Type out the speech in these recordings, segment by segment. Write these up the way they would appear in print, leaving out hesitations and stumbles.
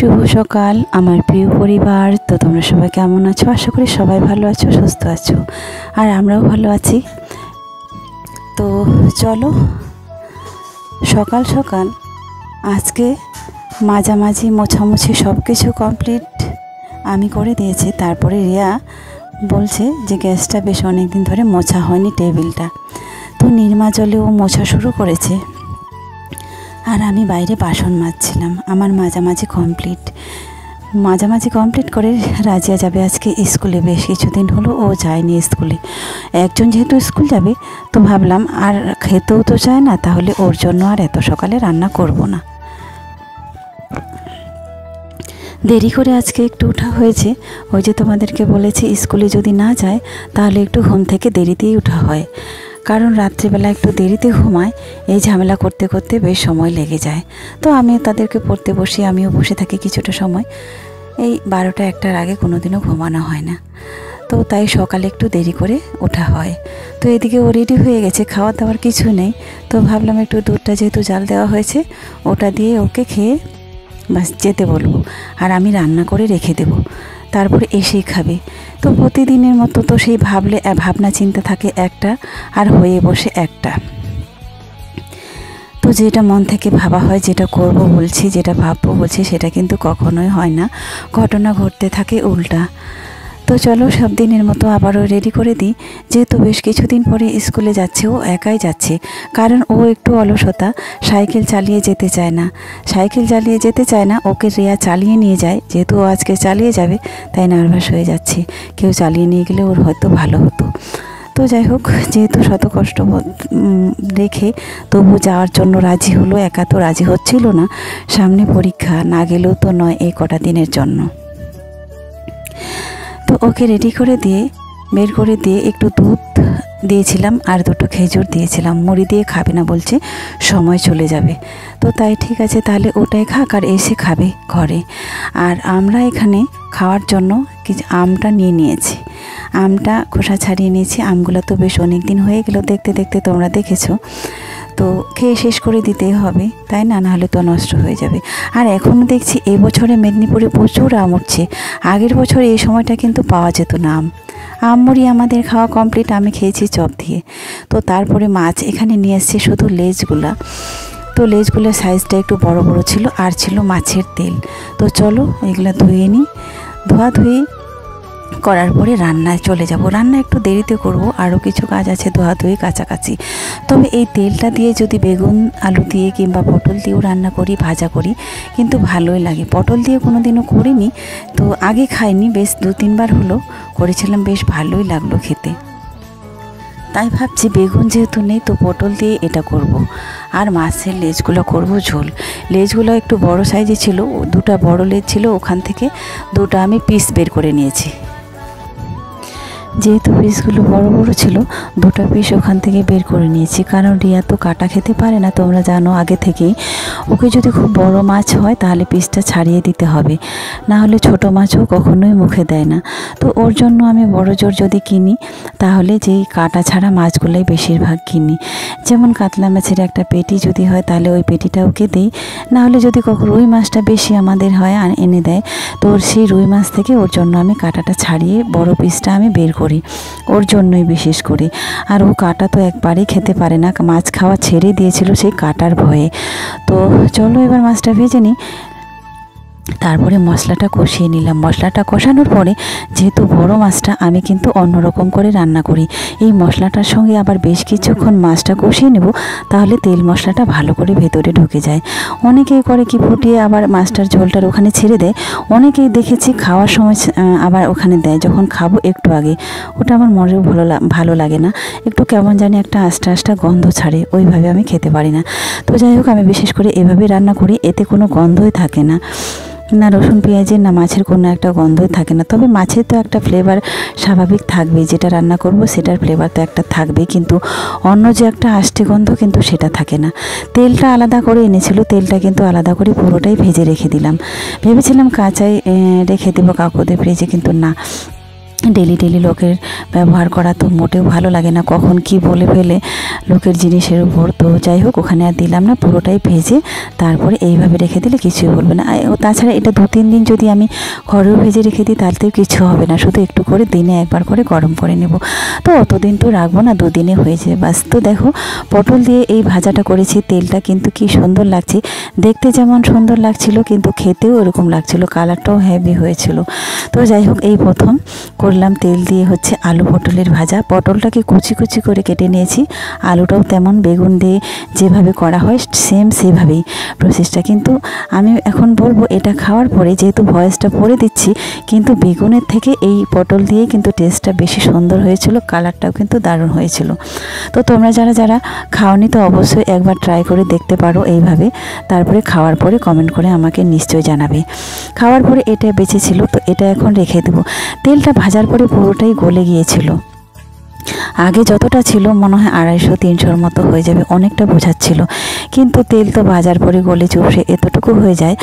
শুভ সকাল আমার প্রিয় পরিবার। তো তোমরা সবাই কেমন আছো? আশা করি সবাই ভালো আছো, সুস্থ আছো, আর আমরাও ভালো আছি। তো চলো সকাল সকাল আজকে মাঝামাঝি মোছামুছি সব কিছু কমপ্লিট আমি করে দিয়েছি। তারপরে রিয়া বলছে যে গ্যাসটা বেশ অনেক দিন ধরে মোছা হয়নি, টেবিলটা। তো নির্মা জলে ও মোছা শুরু করেছে, আর আমি বাইরে বাসন মাজছিলাম। আমার মাঝামাঝি কমপ্লিট করে রাজিয়া যাবে আজকে স্কুলে। বেশ কিছুদিন হলো ও যায়নি স্কুলে। একজন যেহেতু স্কুল যাবে, তো ভাবলাম আর খেতেও তো চায় না, তাহলে ওর জন্য আর এত সকালে রান্না করব না। দেরি করে আজকে একটু ওঠা হয়েছে। ওই যে তোমাদেরকে বলেছি, স্কুলে যদি না যায় তাহলে একটু ঘুম থেকে দেরিতেই ওঠা হয়, কারণ রাত্রিবেলা একটু দেরিতে ঘুমায়। এই ঝামেলা করতে করতে বেশ সময় লেগে যায়। তো আমিও তাদেরকে পড়তে বসি, আমিও বসে থাকি কিছুটা সময়। এই 12টা-1টার আগে কোনোদিনও ঘুমানো হয় না। তো তাই সকালে একটু দেরি করে ওঠা হয়। তো এদিকে ও রেডি হয়ে গেছে, খাওয়া দাওয়ার কিছু নেই। তো ভাবলাম একটু দুধটা যেহেতু জাল দেওয়া হয়েছে, ওটা দিয়ে ওকে খেয়ে বাস যেতে বলবো, আর আমি রান্না করে রেখে দেবো, তারপরে এসেই খাবে। তো প্রতিদিনের মতো তো সেই ভাবনা চিন্তা থাকে একটা, আর হয়ে বসে একটা। তো যেটা মন থেকে ভাবা হয়, যেটা করব বলছি, যেটা ভাববো বলছি, সেটা কিন্তু কখনোই হয় না, ঘটনা ঘটতে থাকে উল্টা। তো চলো সব দিনের মতো আবারও রেডি করে দিই। যেহেতু বেশ কিছুদিন পরে স্কুলে যাচ্ছে, ও একাই যাচ্ছে, কারণ ও একটু অলসতা, সাইকেল চালিয়ে যেতে চায় না। ওকে রিয়া চালিয়ে নিয়ে যায়। যেহেতু ও আজকে চালিয়ে যাবে, তাই নার্ভাস হয়ে যাচ্ছে। কেউ চালিয়ে নিয়ে গেলে ওর হয়তো ভালো হতো। তো যাই হোক, যেহেতু শত কষ্ট রেখে তবু যাওয়ার জন্য রাজি হলো। একা তো রাজি হচ্ছিল না, সামনে পরীক্ষা, না গেলেও তো নয় এই কটা দিনের জন্য। তো ওকে রেডি করে দিয়ে বের করে দিয়ে একটু দুধ দিয়েছিলাম আর দুটো খেজুর দিয়েছিলাম। মুড়ি দিয়ে খাবে না বলছে, সময় চলে যাবে। তো তাই ঠিক আছে, তাহলে ওটাই খাক, আর এসে খাবে ঘরে। আর আমরা এখানে খাওয়ার জন্য কিছু আমটা নিয়ে নিয়েছি। আমটা খোসা ছাড়িয়ে নিয়েছি। আমগুলো তো বেশ অনেক দিন হয়ে গেল, দেখতে দেখতে তোমরা দেখেছো। তো খেয়ে শেষ করে দিতেই হবে, তাই না? নাহলে তো নষ্ট হয়ে যাবে। আর এখনও দেখছি এবছরে মেদিনীপুরে প্রচুর আম উঠছে। আগের বছর এই সময়টা কিন্তু পাওয়া যেত না আম। মুড়ি আমাদের খাওয়া কমপ্লিট, আমি খেয়েছি চপ দিয়ে। তো তারপরে মাছ এখানে নিয়ে এসেছি, শুধু লেজগুলা। তো লেজগুলোর সাইজটা একটু বড় বড় ছিল, আর ছিল মাছের তেল। তো চলো এগুলো ধুয়ে নিই। ধোয়াধুয়ি করার পরে রান্নায় চলে যাব। রান্না একটু দেরিতে করব, আরও কিছু কাজ আছে, ধোয়াধুয়ি, কাছাকাছি। তবে এই তেলটা দিয়ে যদি বেগুন আলু দিয়ে কিংবা পটল দিয়েও রান্না করি, ভাজা করি, কিন্তু ভালোই লাগে। পটল দিয়ে কোনো দিনও করিনি, তো আগে খাইনি, বেশ 2-3 বার হলো করেছিলাম, বেশ ভালোই লাগলো খেতে। তাই ভাবছি বেগুন যেহেতু নেই, তো পটল দিয়ে এটা করব। আর মাছের লেজগুলো করব ঝোল। লেজগুলো একটু বড় সাইজে ছিল, 2টা বড় লেজ ছিল, ওখান থেকে 2টা আমি পিস বের করে নিয়েছি। যেহেতু পিসগুলো বড় বড় ছিল, 2টা পিস ওখান থেকে বের করে নিয়েছি, কারণ রিয়া তো কাটা খেতে পারে না, তোমরা জানো আগে থেকেই। ওকে যদি খুব বড় মাছ হয় তাহলে পিসটা ছাড়িয়ে দিতে হবে, না হলে ছোট মাছও কখনোই মুখে দেয় না। তো ওর জন্য আমি বড় জোর যদি কিনি, তাহলে যেই কাটা ছাড়া মাছগুলোই বেশিরভাগ কিনি। যেমন কাতলা মাছের একটা পেটি যদি হয়, তাহলে ওই পেটিটা ওকে দিই। না হলে যদি কখনো রুই মাছটা বেশি আমাদের হয় আর এনে দেয়, তো সেই রুই মাছ থেকে ওর জন্য আমি কাটাটা ছাড়িয়ে বড় পিসটা আমি বের করি, ওর জন্যই বিশেষ করে। আর ও কাটা তো একবারেই খেতে পারে না, মাছ খাওয়া ছেড়ে দিয়েছিল সেই কাটার ভয়ে। তো চলো এবার মাছটা ভেজে নিই। তারপরে মশলাটা কষিয়ে নিলাম। মশলাটা কষানোর পরে, যেহেতু বড় মাছটা আমি কিন্তু অন্যরকম করে রান্না করি। এই মশলাটার সঙ্গে আবার বেশ কিছুক্ষণ মাছটা কষিয়ে নেব, তাহলে তেল মশলাটা ভালো করে ভেতরে ঢুকে যায়। অনেকেই করে কি ফুটিয়ে আবার মাছটার ঝোলটার ওখানে ছেড়ে দেয়। অনেকেই দেখেছি খাওয়ার সময় আবার ওখানে দেয়, যখন খাবো একটু আগে। ওটা আমার মনেও ভালো লাগে না, একটু কেমন জানি একটা আস্টা গন্ধ ছাড়ে, ওইভাবে আমি খেতে পারি না। তো যাই হোক, আমি বিশেষ করে এভাবে রান্না করি, এতে কোনো গন্ধই থাকে না, না রসুন পেঁয়াজের না মাছের কোনো একটা গন্ধই থাকে না। তবে মাছের তো একটা ফ্লেভার স্বাভাবিক থাকবে, যেটা রান্না করব সেটার ফ্লেভার তো একটা থাকবে, কিন্তু অন্য যে একটা আষ্টে গন্ধ কিন্তু সেটা থাকে না। তেলটা আলাদা করে এনেছিল, তেলটা কিন্তু আলাদা করে পুরোটাই ভেজে রেখে দিলাম। ভেবেছিলাম কাঁচাই রেখে দেবো কাকুদের ফ্রিজে, কিন্তু না, ডেলি ডেলি লোকের ব্যবহার করা তো মোটেও ভালো লাগে না, কখন কি বলে ফেলে লোকের জিনিসের উপর। তো যাই হোক, ওখানে আর দিলাম না, পুরোটাই ভেজে তারপরে এইভাবে রেখে দিলে কিছুই বলবে না। তাছাড়া এটা 2-3 দিন যদি আমি ঘরেও ভেজে রেখে দিই তাহলেও কিছু হবে না, শুধু একটু করে দিনে একবার করে গরম করে নেব। তো অতদিন তো রাখবো না, 2 দিনে হয়ে যায় বাস। তো দেখো, পটল দিয়ে এই ভাজাটা করেছি, তেলটা কিন্তু কি সুন্দর লাগছে, দেখতে যেমন সুন্দর লাগছিল কিন্তু খেতেও এরকম লাগছিল, কালারটাও হেভি হয়েছিল। তো যাই হোক, এই প্রথম করলাম তেল দিয়ে হচ্ছে আলু পটলের ভাজা। পটলটাকে কুচি কুচি করে কেটে নিয়েছি, আলুটাও তেমন বেগুন দিয়ে যেভাবে করা হয় সেম সেভাবেই প্রসেসটা। কিন্তু আমি এখন বলবো, এটা খাওয়ার পরে যেহেতু ভয়েসটা পড়ে দিচ্ছি, কিন্তু বেগুনের থেকে এই পটল দিয়ে কিন্তু টেস্টটা বেশি সুন্দর হয়েছিল, কালারটাও কিন্তু দারুণ হয়েছিল। তো তোমরা যারা যারা খাওনি তো অবশ্যই একবার ট্রাই করে দেখতে পারো এইভাবে, তারপরে খাওয়ার পরে কমেন্ট করে আমাকে নিশ্চয়ই জানাবে। খাওয়ার পরে এটা বেঁচেছিল, তো এটা এখন রেখে দেবো। তেলটা ভাজার পরে পুরোটাই গলে গিয়েছিল, আগে যতটা ছিল মনে হয় 250-300 মতো হয়ে যাবে, অনেকটা বোঝাচ্ছিল, কিন্তু তেল তো ভাজার পরে গলে চুপসে এতটুকু হয়ে যায়।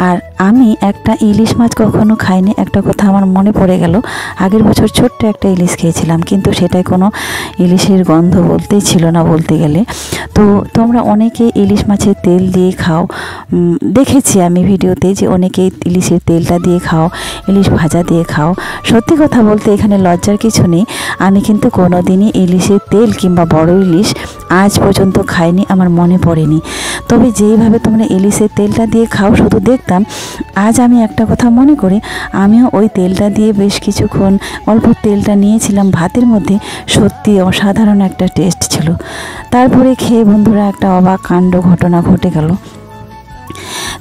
আর আমি একটা ইলিশ মাছ কখনো খাইনি, একটা কথা আমার মনে পড়ে গেল, আগের বছর ছোট্ট একটা ইলিশ খেয়েছিলাম, কিন্তু সেটাই কোনো ইলিশের গন্ধ বলতেই ছিল না বলতে গেলে। তো তোমরা অনেকে ইলিশ মাছের তেল দিয়ে খাও, দেখেছি আমি ভিডিওতে যে অনেকে ইলিশের তেলটা দিয়ে খাও, ইলিশ ভাজা দিয়ে খাও। সত্যি কথা বলতে এখানে লজ্জার কিছু নেই, আমি কিন্তু কোনোদিনই ইলিশের তেল কিংবা বড় ইলিশ আজ পর্যন্ত খাইনি, আমার মনে পড়েনি। তবে যেইভাবে তোমরা ইলিশের তেলটা দিয়ে খাও শুধু দেখতাম, আজ আমি একটা কথা মনে করি, আমিও ওই তেলটা দিয়ে বেশ কিছুক্ষণ অল্প তেলটা নিয়েছিলাম ভাতের মধ্যে, সত্যি অসাধারণ একটা টেস্ট ছিল। তারপরে খেয়ে বন্ধুরা একটা অবাক কাণ্ড ঘটনা ঘটে গেল।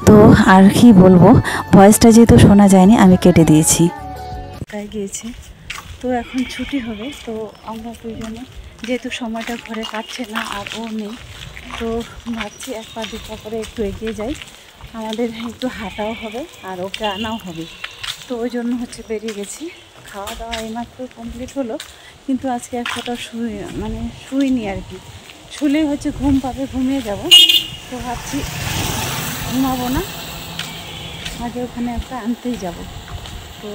তো আর কি বলবো, ভয়েসটা যেহেতু শোনা যায়নি আমি কেটে দিয়েছি। তাই গিয়েছি, তো এখন ছুটি হবে, তো আমরা দুজনে যেহেতু সময়টা ঘরে কাটছে না আর ও নেই, তো ভাবছি 1 পা 2 পা করে একটু এগিয়ে যাই, আমাদের একটু হাঁটাও হবে আর ওকে আনাও হবে। তো ওই জন্য হচ্ছে বেরিয়ে গেছি। খাওয়া দাওয়া এইমাত্র কমপ্লিট হলো, কিন্তু আজকে এক ফোঁটা শুইনি আর কি, শুলেই হচ্ছে ঘুম পাবে, ঘুমিয়ে যাব। তো ভাবছি ঘুমাবো না, আগে ওখানে একটা আনতেই যাব। তো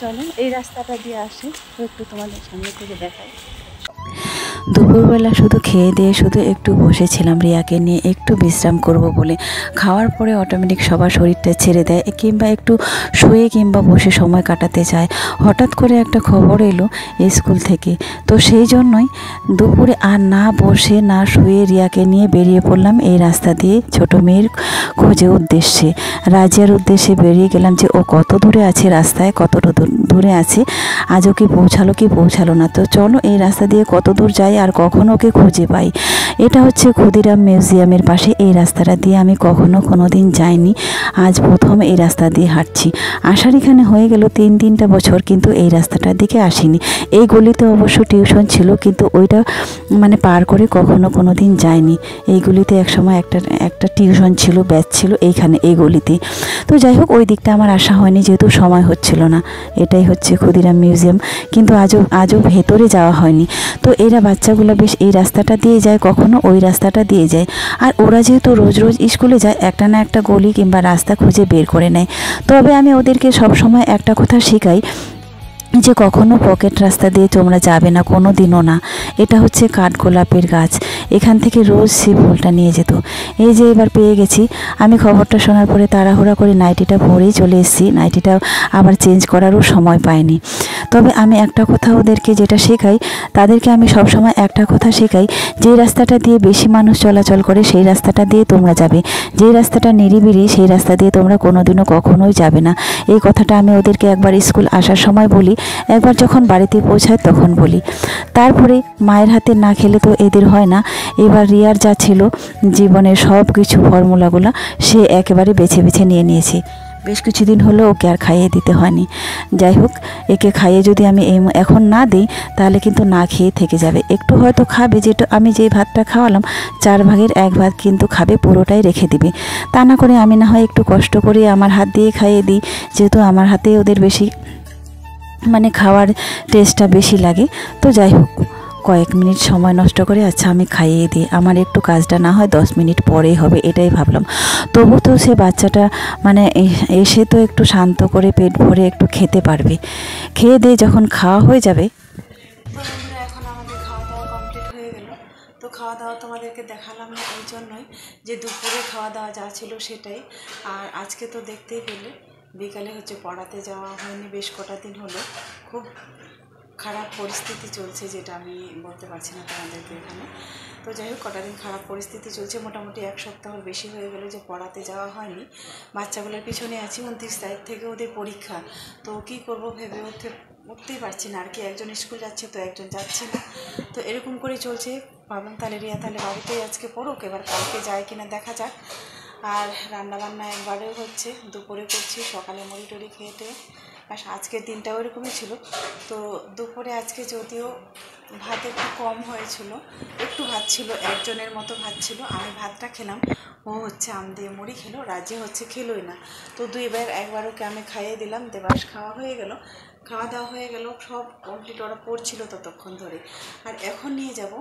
চলো এই রাস্তাটা দিয়ে আসি, তো একটু তোমাদের সামনে থেকে দেখাই। দুপুরবেলা শুধু খেয়ে দিয়ে শুধু একটু বসেছিলাম রিয়াকে নিয়ে, একটু বিশ্রাম করব বলে। খাওয়ার পরে অটোমেটিক সবার শরীরটা ছেড়ে দেয়, কিংবা একটু শুয়ে কিংবা বসে সময় কাটাতে চায়। হঠাৎ করে একটা খবর এলো স্কুল থেকে, তো সেই জন্যই দুপুরে আর না বসে না শুয়ে রিয়াকে নিয়ে বেরিয়ে পড়লাম এই রাস্তা দিয়ে ছোট মেয়ের খোঁজে উদ্দেশ্যে, রাজিয়ার উদ্দেশ্যে বেরিয়ে গেলাম যে ও কত দূরে আছে রাস্তায়, কত দূরে আছে, আজও কি পৌঁছালো না। তো চলো এই রাস্তা দিয়ে কত দূর যাই আর কখনো ওকে খুঁজে পাই। এটা হচ্ছে ক্ষুদিরাম মিউজিয়ামের পাশে, এই রাস্তাটা দিয়ে আমি কখনো কোনোদিন যাইনি, আজ প্রথম এই রাস্তা দিয়ে হাঁটছি। আসার এখানে হয়ে গেল 3-4 বছর, কিন্তু এই রাস্তাটার দিকে আসিনি। এই গলিতে অবশ্য টিউশন ছিল, কিন্তু ওইটা পার করে কখনো কোনোদিন যাইনি। এই গলিতে একসময় একটা টিউশন ছিল, ব্যাচ ছিল এইখানে এই গলিতে। তো যাই হোক, ওই দিকটা আমার আসা হয়নি যেহেতু সময় হচ্ছিল না। এটাই হচ্ছে ক্ষুদিরাম মিউজিয়াম, কিন্তু আজও ভেতরে যাওয়া হয়নি। তো এরা বাচ্চাগুলো বেশ এই রাস্তাটা দিয়ে যায়, কখনো ওই রাস্তাটা দিয়ে যায়, আর ওরা যেহেতু রোজ রোজ স্কুলে যায় একটা না একটা গলি কিংবা রাস্তা খুঁজে বের করে নেয়। তবে আমি ওদেরকে সবসময় একটা কথা শেখাই যে কখনো পকেট রাস্তা দিয়ে তোমরা যাবে না, কোনো দিনও না। এটা হচ্ছে কাঠগোলাপের গাছ, এখান থেকে রোজ সে ফুলটা নিয়ে যেত। এই যে এবার পেয়ে গেছি, আমি খবরটা শোনার পরে তাড়াহুড়া করে নাইটিটা পরেই চলে এসেছি, নাইটিটা আবার চেঞ্জ করারও সময় পাইনি। তবে আমি একটা কথা ওদেরকে যেটা শেখাই, তাদেরকে আমি সবসময় একটা কথা শেখাই, যে রাস্তাটা দিয়ে বেশি মানুষ চলাচল করে সেই রাস্তাটা দিয়ে তোমরা যাবে, যে রাস্তাটা নিরিবিলি সেই রাস্তা দিয়ে তোমরা কোনোদিনও কখনোই যাবে না। এই কথাটা আমি ওদেরকে একবার স্কুল আসার সময় বলি, একবার যখন বাড়িতে পৌঁছায় তখন বলি। তারপরে মায়ের হাতে না খেলে তো এদের হয় না। এবার রিয়ার যা ছিল জীবনের সব কিছু ফর্মুলাগুলো সে একেবারে বেছে বেছে নিয়েছে। বেশ কিছুদিন হলো ওকে আর খাইয়ে দিতে হয়নি। যাই হোক, একে খাইয়ে যদি আমি এখন না দিই তাহলে কিন্তু না খেয়ে থেকে যাবে। একটু হয়তো খাবে, যেটা আমি যে ভাতটা খাওয়ালাম 4 ভাগের 1 ভাগ কিন্তু খাবে, পুরোটাই রেখে দিবে। তা না করে আমি না হয় একটু কষ্ট করে আমার হাত দিয়ে খাইয়ে দিই, যেহেতু আমার হাতে ওদের বেশি খাওয়ার টেস্টটা বেশি লাগে। তো যাই হোক, কয়েক মিনিট সময় নষ্ট করে আচ্ছা আমি খাইয়ে দিই, আমার একটু কাজটা না হয় 10 মিনিট পরেই হবে, এটাই ভাবলাম। তবু তো সে বাচ্চাটা মানে এসে তো একটু শান্ত করে পেট ভরে একটু খেতে পারবে। খেয়ে দিয়ে যখন খাওয়া হয়ে যাবে, তো বন্ধুরা এখন আমাদের খাওয়া দাওয়া কমপ্লিট হয়ে গেল। তো খাওয়া দাওয়া তোমাদেরকে দেখালাম না এই জন্যই যে দুপুরে খাওয়া দাওয়া যা ছিল সেটাই। আর আজকে তো দেখতেই পেলে বিকালে হচ্ছে পড়াতে যাওয়া হয়নি, বেশ কটা দিন হলো। খুব খারাপ পরিস্থিতি চলছে, যেটা আমি বলতে পারছি না তোমাদেরকে এখানে। তো যাই হোক, কটা দিন খারাপ পরিস্থিতি চলছে, মোটামুটি 1 সপ্তাহর বেশি হয়ে গেল যে পড়াতে যাওয়া হয়নি। বাচ্চাগুলোর পিছনে আছি, 29 তারিখ থেকে ওদের পরীক্ষা। তো কী করবো ভেবে উঠতেই পারছি না আর কি। একজন স্কুল যাচ্ছে তো একজন যাচ্ছে না, তো এরকম করে চলছে। ভাবলাম তাহলে রিয়া তাহলে বাড়িতেই আজকে পড়ুক, এবার কালকে যায় কিনা দেখা যাক। আর রান্নাবান্না একবারেও হচ্ছে, দুপুরে করছি, সকালে মুড়ি টুড়ি খেয়ে আজকের দিনটা ওইরকমই ছিল। তো দুপুরে আজকে যদিও ভাত একটু কম হয়েছিল, একটু ভাত ছিল, একজনের মতো ভাত ছিল। আমি ভাতটা খেলাম, ও হচ্ছে আম দিয়ে মুড়ি খেলো, রাজি হচ্ছে খেলোই না। তো একবার ওকে আমি খাইয়ে দিলাম, দেবাস খাওয়া হয়ে গেল, খাওয়া দাওয়া হয়ে গেল, সব কমপ্লিট। ওরা পড়ছিল ততক্ষণ ধরে। আর এখন নিয়ে যাব,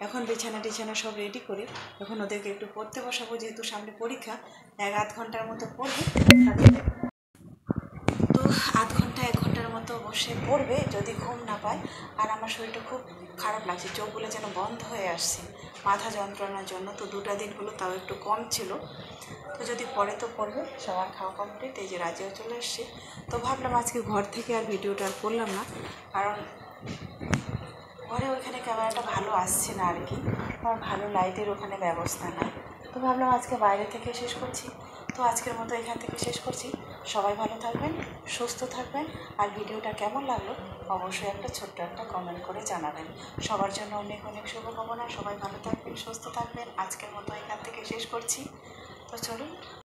এখন বিছানা টিছানা সব রেডি করে এখন ওদেরকে একটু পড়তে বসাবো, যেহেতু সামনে পরীক্ষা। 1-8 ঘন্টার মতো পড়বে। তো 1 ঘন্টার মতো বসে পড়বে, যদি ঘুম না পায়। আর আমার শরীরটা খুব খারাপ লাগছে, চোখগুলো যেন বন্ধ হয়ে আসছে মাথা যন্ত্রণার জন্য। তো 2টা দিন হলো, তাও একটু কম ছিল। তো যদি পড়ে তো পড়বে। সবার খাওয়া কমপ্লিট, এই যে রাজিও চলে এসছে। তো ভাবলাম আজকে ঘর থেকে আর ভিডিওটা আর করলাম না, কারণ ঘরে ওইখানে ক্যামেরাটা ভালো আসছে না আর কি, আমার ভালো লাইটের ওখানে ব্যবস্থা নাই। তো ভাবলাম আজকে বাইরে থেকে শেষ করছি। তো আজকের মতো এখান থেকে শেষ করছি। সবাই ভালো থাকবেন, সুস্থ থাকবেন। আর ভিডিওটা কেমন লাগলো অবশ্যই একটা ছোট্ট একটা কমেন্ট করে জানাবেন। সবার জন্য অনেক অনেক শুভকামনা। সবাই ভালো থাকবেন, সুস্থ থাকবেন। আজকের মতো এখান থেকে শেষ করছি। তো চলুন।